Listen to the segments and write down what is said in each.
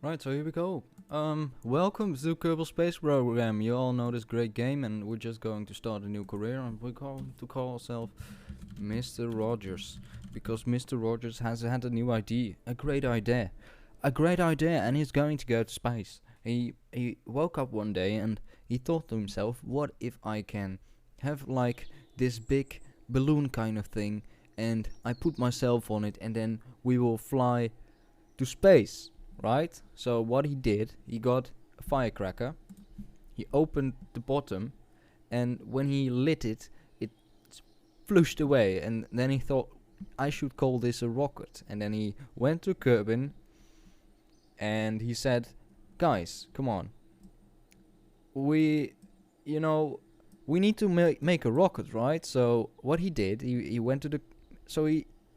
Right, so here we go. Welcome to Kerbal Space Program. You all know this great game, and we're just going to start a new career, and we're going to call ourselves Mr. Rogers, because Mr. Rogers has had a new idea, a great idea, and he's going to go to space. He woke up one day and he thought to himself, what if I can have like this big balloon kind of thing, and I put myself on it, and then we will fly to space, right? So what he did, he got a firecracker, he opened the bottom, and when he lit it, it flushed away, and then he thought, I should call this a rocket. And then he went to Kerbin, and he said, guys, come on, we, you know, we need to make a rocket, right? So what he did, he went to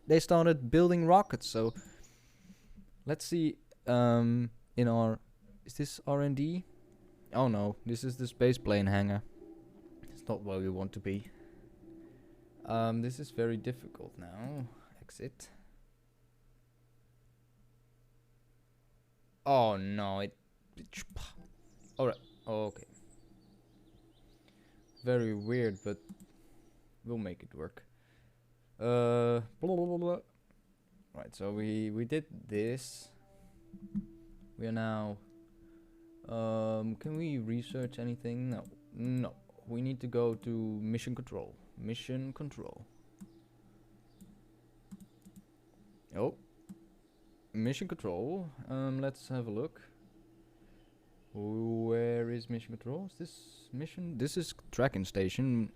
they started building rockets. So let's see, in our, is this R&D? Oh no, this is the space plane hangar. It's not where we want to be. This is very difficult now. Exit. Oh no, alright, okay. Very weird, but we'll make it work. Blah, blah, blah, blah. Right, so we did this. We are now. Can we research anything? No, no. We need to go to mission control. Mission control. Oh, mission control. Let's have a look. Where is mission control? Is this mission? This is tracking station.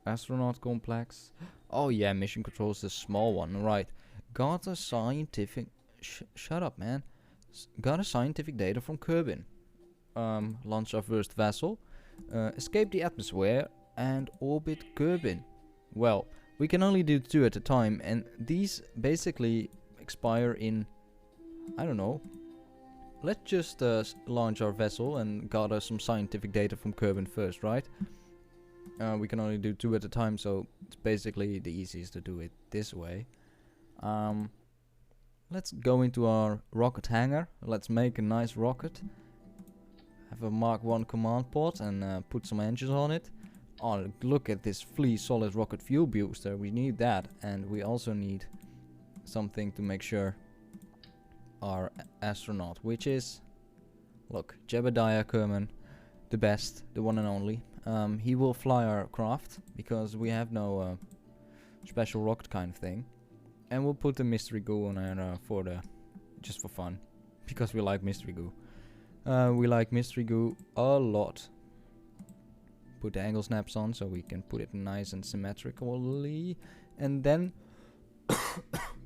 Astronaut complex. Oh yeah, mission control is the small one, right? Got a scientific. Shut up, man. Got a scientific data from Kerbin. Launch our first vessel. Escape the atmosphere and orbit Kerbin. Well, we can only do 2 at a time, and these basically expire in, I don't know. Let's just launch our vessel and gather some scientific data from Kerbin first, right? We can only do 2 at a time, so it's basically the easiest to do it this way. Let's go into our rocket hangar. Let's make a nice rocket. Have a Mark 1 command pod and put some engines on it. Oh, look at this fully solid rocket fuel booster. We need that, and we also need something to make sure our astronaut, which is, look, Jebediah Kerman, the best, the one and only. He will fly our craft because we have no special rocket kind of thing, and we'll put the mystery goo on there for the, just for fun, because we like mystery goo. We like mystery goo a lot. Put the angle snaps on so we can put it nice and symmetrically, and then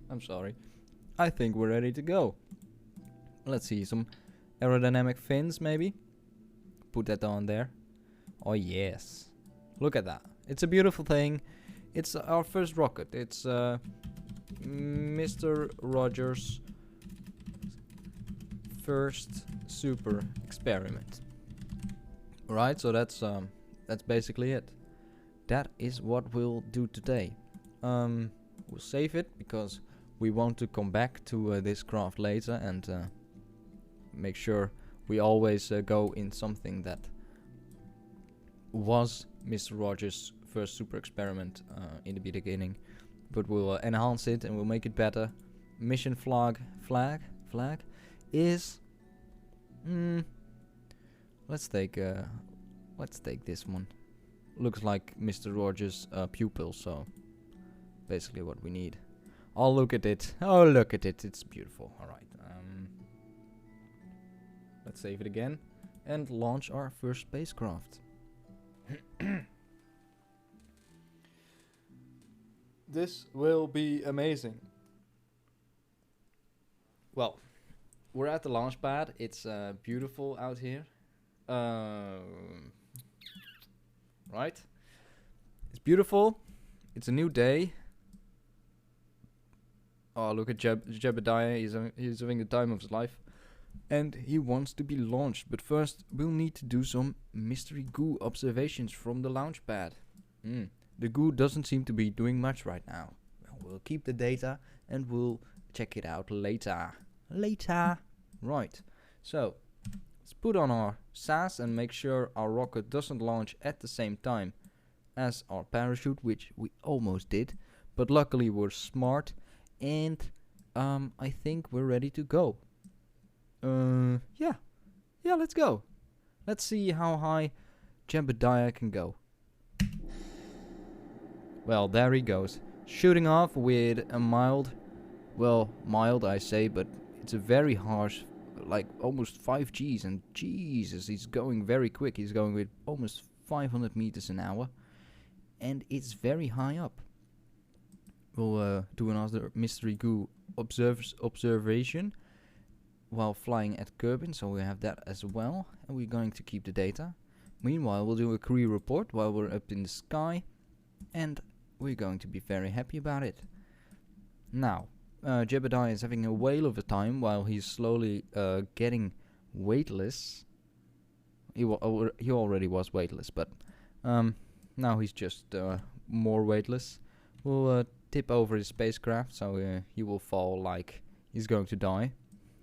I'm sorry, I think we're ready to go. Let's see, some aerodynamic fins maybe. Put that on there. Oh yes, look at that. It's a beautiful thing. It's our first rocket. It's Mr. Rogers' first super experiment. Right, so that's basically it. That is what we'll do today. We'll save it because we want to come back to this craft later and make sure we always go in something that was Mr. Rogers' first super experiment in the beginning, but we'll enhance it and we'll make it better. Mission flag is let's take this one. Looks like Mr. Rogers' pupil, so basically what we need. Oh, look at it. Oh, look at it. It's beautiful. All right. Let's save it again and launch our first spacecraft. This will be amazing. Well, we're at the launch pad. It's beautiful out here. Right? It's beautiful. It's a new day. Oh, look at Jebediah. He's having the time of his life. And he wants to be launched. But first, we'll need to do some mystery goo observations from the launch pad. The goo doesn't seem to be doing much right now. Well, we'll keep the data and we'll check it out later. later. Right, so let's put on our SAS and make sure our rocket doesn't launch at the same time as our parachute, which we almost did, but luckily we're smart, and I think we're ready to go. Yeah, let's go. Let's see how high Jebediah can go. Well, there he goes, shooting off with a mild I say, but it's a very harsh, like almost 5 Gs, and Jesus, he's going very quick. He's going with almost 500 meters an hour, and it's very high up. We'll do another mystery goo observation while flying at Kerbin, so we have that as well, and we're going to keep the data. Meanwhile, we'll do a career report while we're up in the sky, and we're going to be very happy about it. Now, Jebediah is having a whale of a time while he's slowly getting weightless. He already was weightless, but now he's just more weightless. We'll tip over his spacecraft, so he will fall like he's going to die.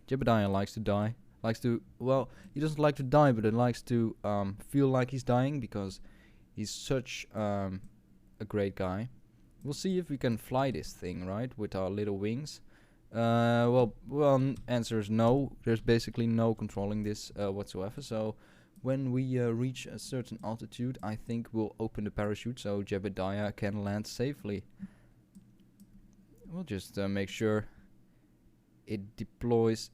Jebediah likes to die. He doesn't like to die, but he likes to feel like he's dying because he's such a great guy. We'll see if we can fly this thing, right, with our little wings. Answer is no. There's basically no controlling this whatsoever. So when we reach a certain altitude, I think we'll open the parachute so Jebediah can land safely. We'll just make sure it deploys.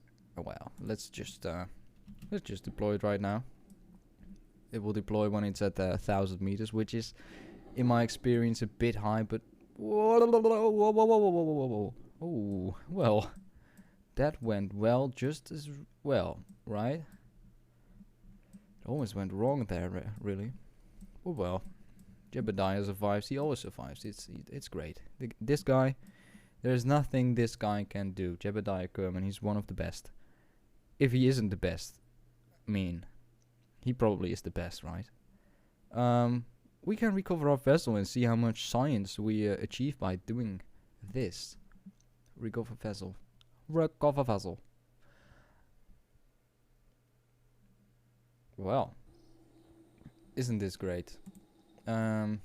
Let's just deploy it right now. It will deploy when it's at 1,000 meters, which is, in my experience, a bit high, but whoa. Oh, well, that went well just as well, right? It almost went wrong there, really. Oh well, Jebediah survives. He always survives. It's great. This guy, there's nothing this guy can do. Jebediah Kerman, he's one of the best. If he isn't the best, I mean, he probably is the best, right? We can recover our vessel and see how much science we achieve by doing this. Recover vessel. Well, isn't this great? Whoa,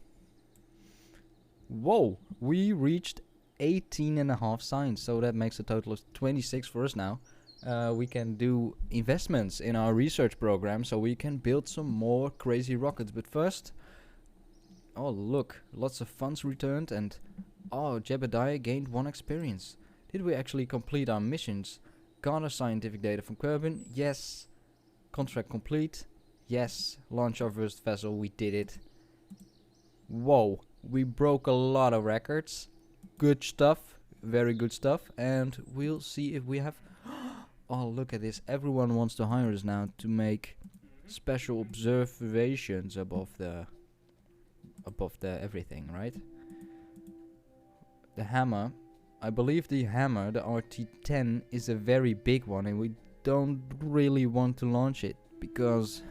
we reached 18.5 science, so that makes a total of 26 for us now. We can do investments in our research program, so we can build some more crazy rockets. But first, oh look, lots of funds returned, and Jebediah gained 1 experience. Did we actually complete our missions? Gather scientific data from Kerbin? Yes. Contract complete? Yes. Launch our first vessel? We did it. Whoa, we broke a lot of records. Good stuff. Very good stuff. And we'll see if we have... Oh, look at this. Everyone wants to hire us now to make special observations above the everything, right? The hammer. I believe the hammer, the RT-10, is a very big one, and we don't really want to launch it because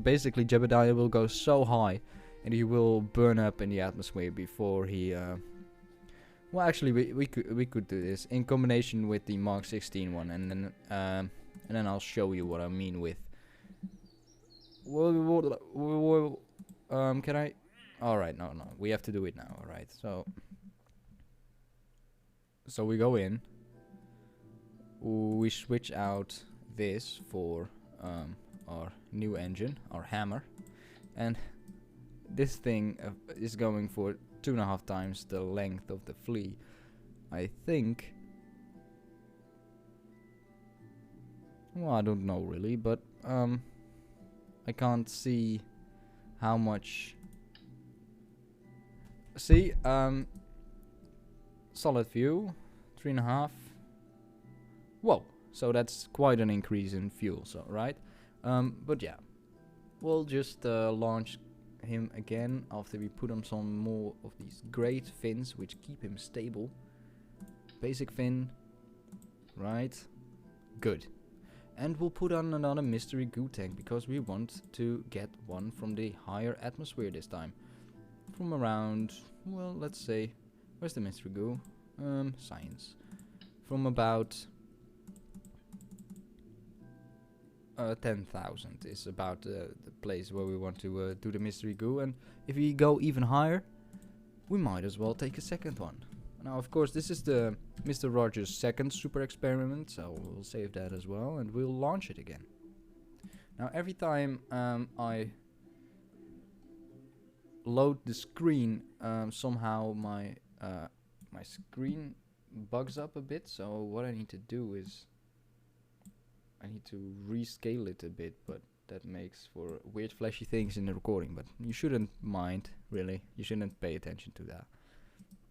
basically Jebediah will go so high and he will burn up in the atmosphere before he well, actually we could do this in combination with the Mark 16 one, and then I'll show you what I mean with can I? Alright, no, we have to do it now. Alright, so we go in, we switch out this for our new engine, our hammer, and this thing is going for 2.5 times the length of the flea, I think. Well, I don't know really, but I can't see how much. See, solid view, 3.5. Whoa, so that's quite an increase in fuel, so right? But yeah, we'll just launch him again after we put on some more of these great fins which keep him stable. Basic fin, right? Good. And we'll put on another mystery goo tank because we want to get one from the higher atmosphere this time. From around, well, let's say, where's the mystery goo? Science. From about 10,000 is about the place where we want to do the mystery goo, and if we go even higher, we might as well take a second one. Now, of course, this is the Mr. Rogers' second super experiment, so we'll save that as well, and we'll launch it again. Now, every time I load the screen, somehow my screen bugs up a bit, so what I need to do is I need to rescale it a bit, but that makes for weird flashy things in the recording, but you shouldn't mind, really. You shouldn't pay attention to that.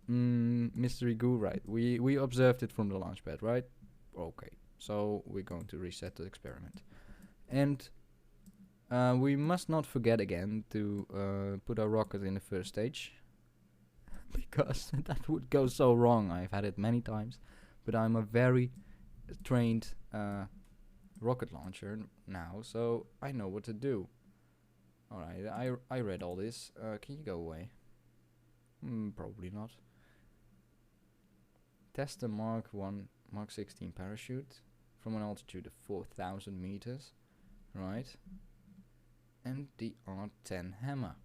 Mystery goo, right. We observed it from the launch pad, right? Okay, so we're going to reset the experiment. And we must not forget again to put our rocket in the first stage, because that would go so wrong. I've had it many times, but I'm a very trained rocket launcher now, so I know what to do. Alright, I read all this. Can you go away? Probably not. Test the Mark 16 parachute from an altitude of 4,000 meters. Right. And the R10 hammer,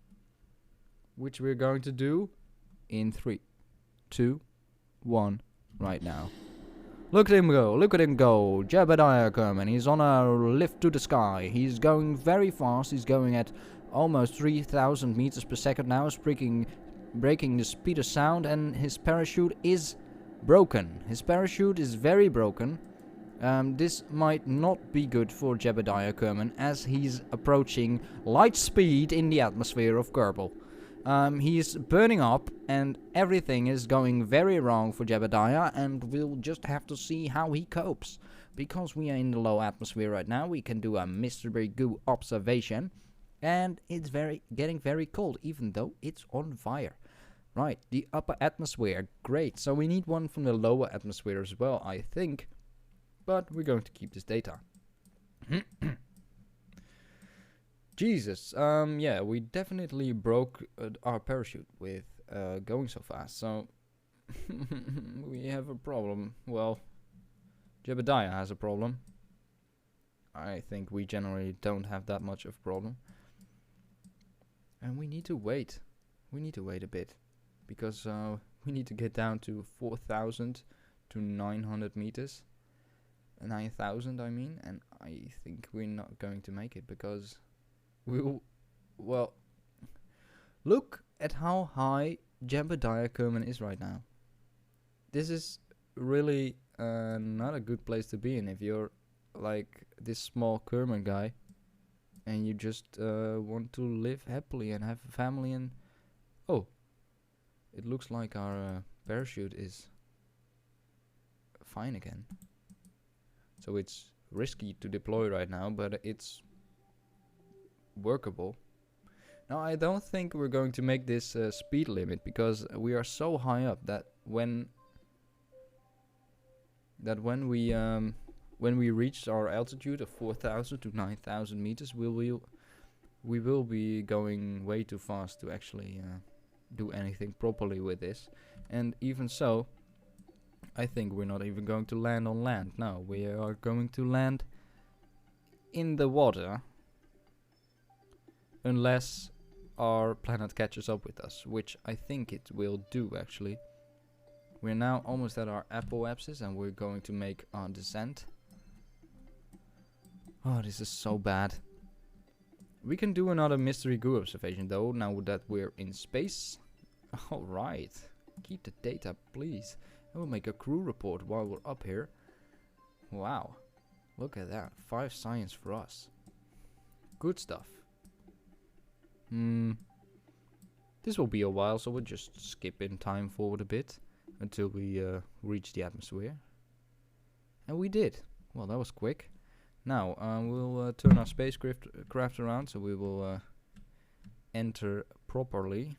which we're going to do in 3, 2, 1 right now. Look at him go, look at him go. Jebediah Kerbal, he's on a lift to the sky. He's going very fast. He's going at almost 3,000 meters per second now. He's breaking the speed of sound, and his parachute is broken. His parachute is very broken. This might not be good for Jebediah Kerbal, as he's approaching light speed in the atmosphere of Kerbal. He's burning up, and everything is going very wrong for Jebediah, and we'll just have to see how he copes. Because we are in the low atmosphere right now, we can do a mystery goo observation, and it's getting very cold, even though it's on fire. Right, the upper atmosphere, great. So we need one from the lower atmosphere as well, I think. But we're going to keep this data. Jesus, yeah, we definitely broke our parachute with going so fast. So we have a problem. Well, Jebediah has a problem. I think we generally don't have that much of a problem. And we need to wait. We need to wait a bit. Because we need to get down to 4,000 to 900 meters. 9,000 I mean. And I think we're not going to make it because well, look at how high Jebediah Kerbal is right now. This is really not a good place to be in if you're like this small Kerbal guy and you just want to live happily and have a family. And oh, it looks like our parachute is fine again. So it's risky to deploy right now, but it's workable. Now I don't think we're going to make this speed limit, because we are so high up that when we reach our altitude of 4,000 to 9,000 meters, we will be going way too fast to actually do anything properly with this. And even so, I think we're not even going to land on land. No, we are going to land in the water, unless our planet catches up with us, which I think it will do actually. We're now almost at our apoapsis and we're going to make our descent. Oh, this is so bad. We can do another mystery goo observation though, now that we're in space. Alright, keep the data please. And we'll make a crew report while we're up here. Wow, look at that, 5 science for us. Good stuff. This will be a while, so we'll just skip in time forward a bit until we reach the atmosphere. And we did. Well, that was quick. Now we'll turn our spacecraft around, so we will enter properly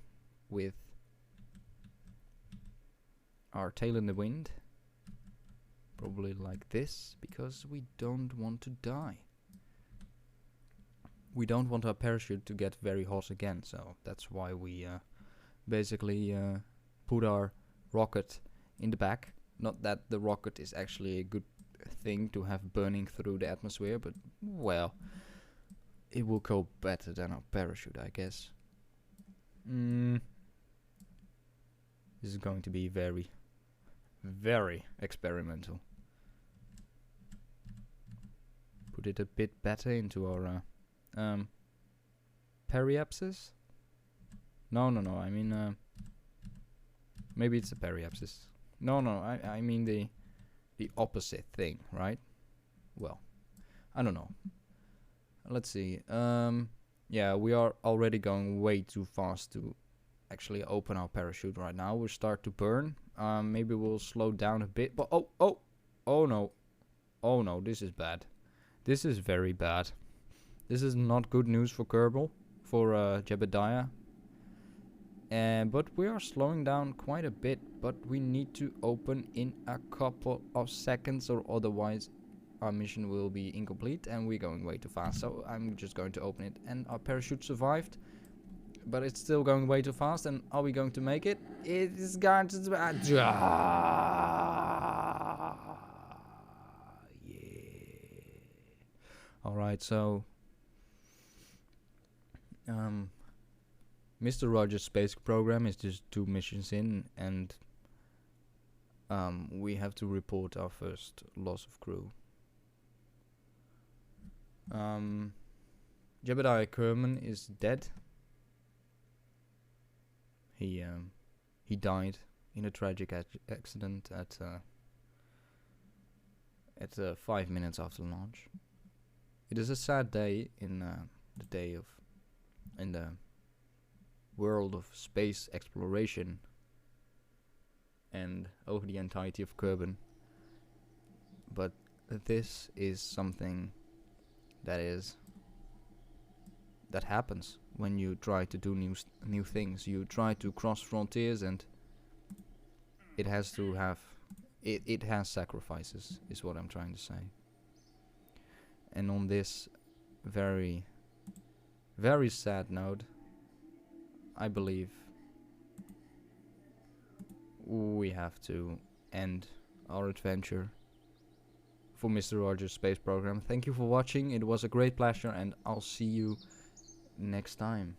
with our tail in the wind. Probably like this, because we don't want to die. We don't want our parachute to get very hot again, so that's why we basically put our rocket in the back. Not that the rocket is actually a good thing to have burning through the atmosphere, but well, it will go better than our parachute, I guess. This is going to be very, very experimental. Put it a bit better into our periapsis. No, I mean maybe it's a periapsis. No, I mean the opposite thing, right? Well, I don't know. Let's see. Yeah, we are already going way too fast to actually open our parachute right now. We'll start to burn. Maybe we'll slow down a bit. But oh no, this is bad. This is very bad. This is not good news for Kerbal, for Jebediah. But we are slowing down quite a bit. But we need to open in a couple of seconds, or otherwise our mission will be incomplete and we're going way too fast. So I'm just going to open it, and our parachute survived, but it's still going way too fast. And are we going to make it? It is going to yeah. Alright, so Mr. Rogers' space program is just 2 missions in, and we have to report our first loss of crew. Jebediah Kerman is dead. He died in a tragic accident at 5 minutes after launch. It is a sad day in the world of space exploration and over the entirety of Kerbal. But this is something that happens when you try to do new things. You try to cross frontiers, and it has to have it has sacrifices, is what I'm trying to say. And on this very, very sad note, I believe we have to end our adventure for Mr. Rogers' space program. Thank you for watching. It was a great pleasure, and I'll see you next time.